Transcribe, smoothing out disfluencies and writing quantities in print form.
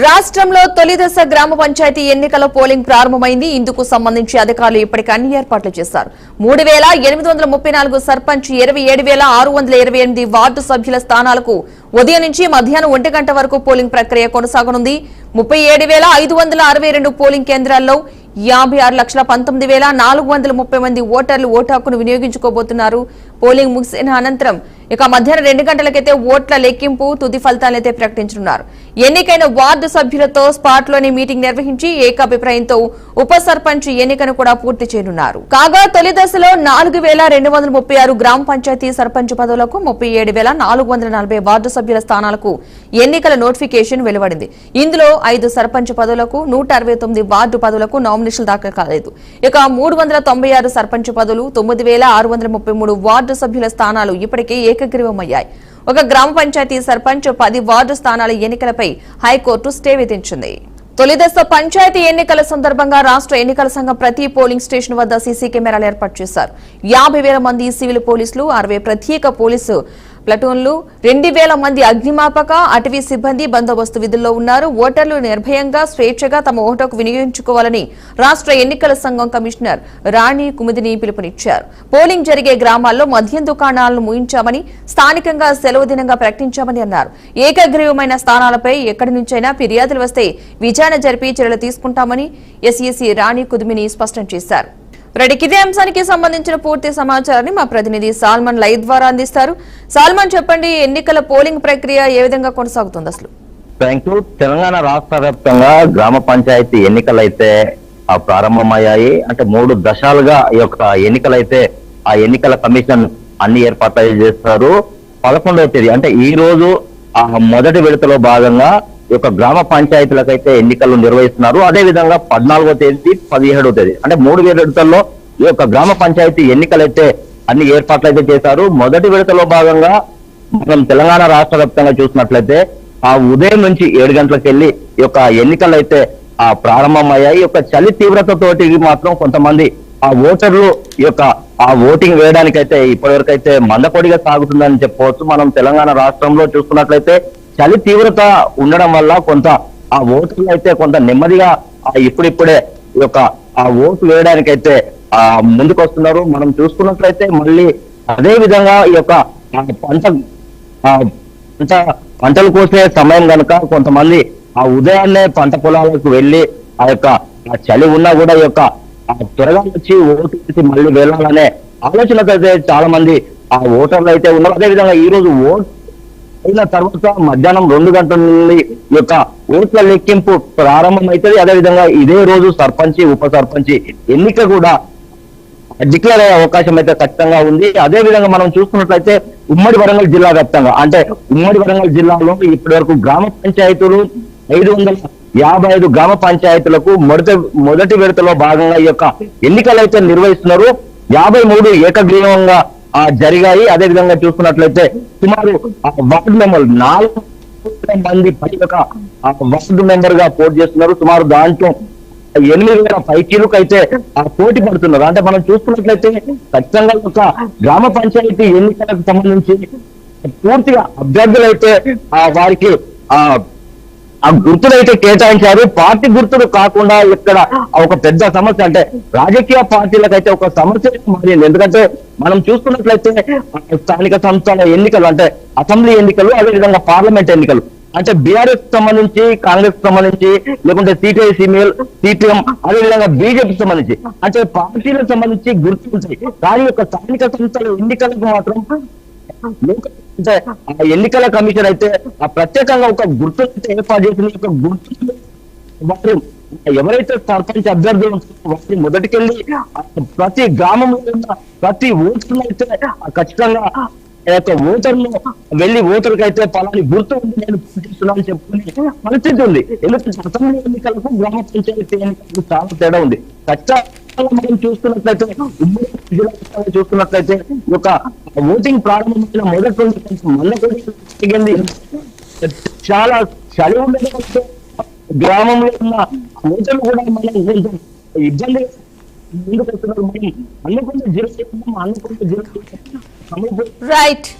రాష్ట్రంలో తొలి దశ గ్రామ పంచాయతీ ఎన్నికల పోలింగ్ ప్రారంభమైంది. ఇందుకు సంబంధించి అధికారులు ఇప్పటికే అన్ని ఏర్పాట్లు చేశారు. 3834 సర్పంచ్, 27628 వార్డు సభ్యుల స్థానాలకు ఉదయం నుంచి మధ్యాహ్నం 1 గంట వరకు పోలింగ్ ప్రక్రియ కొనసాగనుంది. 37,562 పోలింగ్ కేంద్రాల్లో 56,19,430 మంది ఓటర్లు ఓటు హక్కును వినియోగించుకోబోతున్నారు. పోలింగ్ ముగిసిన అనంతరం మధ్యాహ్నం 2 గంటలకైతే ఓట్ల లెక్కింపు, తుది ఫలితాలైతే ప్రకటించనున్నారు. ఎన్నికైన వార్డు సభ్యులతో స్పాట్ లోని మీటింగ్ నిర్వహించి ఏకాభిప్రాయంతో ఉప సర్పంచ్ ఎన్నికను కూడా పూర్తి చేయనున్నారు. కాగా తొలి దశలో 4,236 గ్రామ పంచాయతీ సర్పంచ్ పదవులకు, 37,440 వార్డు సభ్యుల స్థానాలకు ఎన్నికల నోటిఫికేషన్ వెలువడింది. ఇందులో 5 సర్పంచ్ పదవులకు, 169 వార్డు పదవులకు నామినేషన్లు దాఖలు కాలేదు. 396 సర్పంచ్ పదవులు, 9,633 వార్డు సభ్యుల స్థానాలు ఇప్పటికే ఏకగ్రీవమయ్యాయి. ఒక గ్రామ పంచాయతీ సర్పంచ్, 10 వార్డు స్థానాల ఎన్నికలపై హైకోర్టు స్టే విధించింది. తొలి దశ పంచాయతీ ఎన్నికల సందర్భంగా రాష్ట్ర ఎన్నికల సంఘం ప్రతి పోలింగ్ స్టేషన్ వద్ద సీసీ కెమెరాలు ఏర్పాటు చేశారు. 50,000 మంది సివిల్ పోలీసులు, 60 ప్రత్యేక పోలీసు ప్లటూన్లు, 2,000 మంది అగ్నిమాపక, అటవీ సిబ్బంది బందోబస్తు విధుల్లో ఉన్నారు. ఓటర్లు నిర్భయంగా, స్వేచ్ఛగా తమ ఓటుకు వినియోగించుకోవాలని రాష్ట్ర ఎన్నికల సంఘం కమిషనర్ రాణి కుముదిని పిలుపునిచ్చారు. పోలింగ్ జరిగే గ్రామాల్లో మద్యం దుకాణాలను మూయించామని, స్థానికంగా సెలవు దినంగా ప్రకటించామని అన్నారు. ఏకగ్రీవమైన స్థానాలపై ఎక్కడి నుంచైనా ఫిర్యాదులు వస్తే విచారణ జరిపి చర్యలు తీసుకుంటామని ఎస్ఈసీ రాణి కుదుమిని స్పష్టం చేశారు. ఇదే అంశానికి సంబంధించిన పూర్తి సమాచారాన్ని మా ప్రతినిధి సాల్మన్ లైవ్ ద్వారా అందిస్తారు. సాల్మన్, చెప్పండి, ఎన్నికల పోలింగ్ ప్రక్రియ ఏ విధంగా కొనసాగుతుంది అసలు? Thank you. తెలంగాణ రాష్ట్ర వ్యాప్తంగా గ్రామ పంచాయతీ ఎన్నికలైతే ప్రారంభమయ్యాయి. అంటే 3 దశలుగా ఈ యొక్క ఎన్నికలైతే ఆ ఎన్నికల కమిషన్ అన్ని ఏర్పాట్లు చేస్తారు. 11వ తేదీ అంటే ఈ రోజు ఆ మొదటి విడతలో భాగంగా ఈ యొక్క గ్రామ పంచాయతీలకైతే ఎన్నికలు నిర్వహిస్తున్నారు. అదే విధంగా 14వ తేదీ, 17వ తేదీ అంటే 3 విడతల్లో ఈ యొక్క గ్రామ పంచాయతీ ఎన్నికలైతే అన్ని ఏర్పాట్లు అయితే చేశారు. మొదటి విడతలో భాగంగా మనం తెలంగాణ రాష్ట్ర వ్యాప్తంగా చూసినట్లయితే ఆ ఉదయం నుంచి 7 గంటలకు వెళ్ళి ఈ యొక్క ఎన్నికలు అయితే ప్రారంభమయ్యాయి. ఈ యొక్క చలి తీవ్రతతోటి మాత్రం కొంతమంది ఆ ఓటర్లు ఈ యొక్క ఆ ఓటింగ్ వేయడానికైతే ఇప్పటివరకు అయితే మందకొడిగా సాగుతుందని చెప్పవచ్చు. మనం తెలంగాణ రాష్ట్రంలో చూసుకున్నట్లయితే చలి తీవ్రత ఉండడం వల్ల కొంత ఆ ఓటర్లు అయితే కొంత నెమ్మదిగా ఇప్పుడిప్పుడే ఈ యొక్క ఆ ఓటు వేయడానికైతే ముందుకు వస్తున్నారు. మనం చూసుకున్నట్లయితే మళ్ళీ అదే విధంగా ఈ యొక్క పంటలు కోసే సమయం కనుక కొంతమంది ఆ ఉదయాన్నే పంట పొలాలకు వెళ్ళి ఆ యొక్క చలి ఉన్నా కూడా ఈ యొక్క త్వరగా వచ్చి ఓటు వేసి మళ్ళీ వెళ్ళాలనే ఆలోచనతో అయితే చాలా మంది ఆ ఓటర్లు అయితే ఉన్నారు. అదే విధంగా ఈ రోజు ఓటు అయిన తర్వాత మధ్యాహ్నం 2 గంటల నుండి ఈ యొక్క ఓట్ల లెక్కింపు ప్రారంభం అవుతుంది. అదేవిధంగా ఇదే రోజు సర్పంచి, ఉప సర్పంచి ఎన్నిక కూడా డిక్లేర్ అయ్యే అవకాశం అయితే ఖచ్చితంగా ఉంది. అదే విధంగా మనం చూసుకున్నట్లయితే ఉమ్మడి వరంగల్ జిల్లా వ్యాప్తంగా అంటే ఉమ్మడి వరంగల్ జిల్లాలో ఇప్పటి వరకు గ్రామ పంచాయతీలు 555 గ్రామ పంచాయతీలకు మొదటి విడతలో భాగంగా ఈ యొక్క ఎన్నికలు అయితే నిర్వహిస్తున్నారు. 53 ఏకగ్రీవంగా జరిగాయి. అదే విధంగా చూసుకున్నట్లయితే సుమారు వార్డు మెంబర్లు 4 మంది వార్డు మెంబర్ గా పోటీ చేస్తున్నారు. సుమారు దాంట్లో 8,000 పైచీలకు అయితే పోటీ పడుతున్నారు. అంటే మనం చూసుకున్నట్లయితే ఖచ్చితంగా ఒక గ్రామ పంచాయతీ ఎన్నికలకు సంబంధించి పూర్తిగా అభ్యర్థులు అయితే వారికి ఆ గుర్తులైతే కేటాయించారు. పార్టీ గుర్తులు కాకుండా ఇక్కడ ఒక పెద్ద సమస్య అంటే రాజకీయ పార్టీలకైతే ఒక సమస్య మారింది. ఎందుకంటే మనం చూసుకున్నట్లయితే స్థానిక సంస్థల ఎన్నికలు అంటే అసెంబ్లీ ఎన్నికలు, అదేవిధంగా పార్లమెంట్ ఎన్నికలు అంటే బీఆర్ఎస్ సంబంధించి, కాంగ్రెస్ సంబంధించి, లేకుంటే సిపిఎం, అదేవిధంగా బీజేపీ సంబంధించి అంటే పార్టీలకు సంబంధించి గుర్తు ఉంటాయి. కానీ ఒక స్థానిక సంస్థల ఎన్నికలకు మాత్రం అంటే ఆ ఎన్నికల కమిషన్ అయితే ప్రత్యేకంగా ఒక గుర్తు ఏర్పాటు చేసిన ఒక గుర్తు వారు ఎవరైతే సర్పంచ్ అభ్యర్థులు వారి మొదటికెళ్ళి ప్రతి గ్రామంలో ఉన్న ప్రతి ఓటర్లు అయితే ఖచ్చితంగా ఓటర్లు వెళ్లి ఓటర్కి అయితే పలాని గుర్తు ఉంది, నేను పోటీస్తున్నాను చెప్పుకునే పరిస్థితి ఉంది. ఎందుకంటే అసెంబ్లీ ఎన్నికలకు గ్రామ పంచాయతీ ఎన్నికలకు చాలా తేడా ఉంది. ఖచ్చితంగా మనం చూస్తున్నట్లయితే చూస్తున్నట్లయితే ఒక ఓటింగ్ ప్రారంభమైన మొదటి రోజు జరిగింది. చాలా చలి ఉండడంతో గ్రామంలో ఉన్న ఓటర్లు కూడా మనం ఇబ్బంది ముందుకు వస్తున్నారు. మనం అనుకున్న జిల్లా రైట్.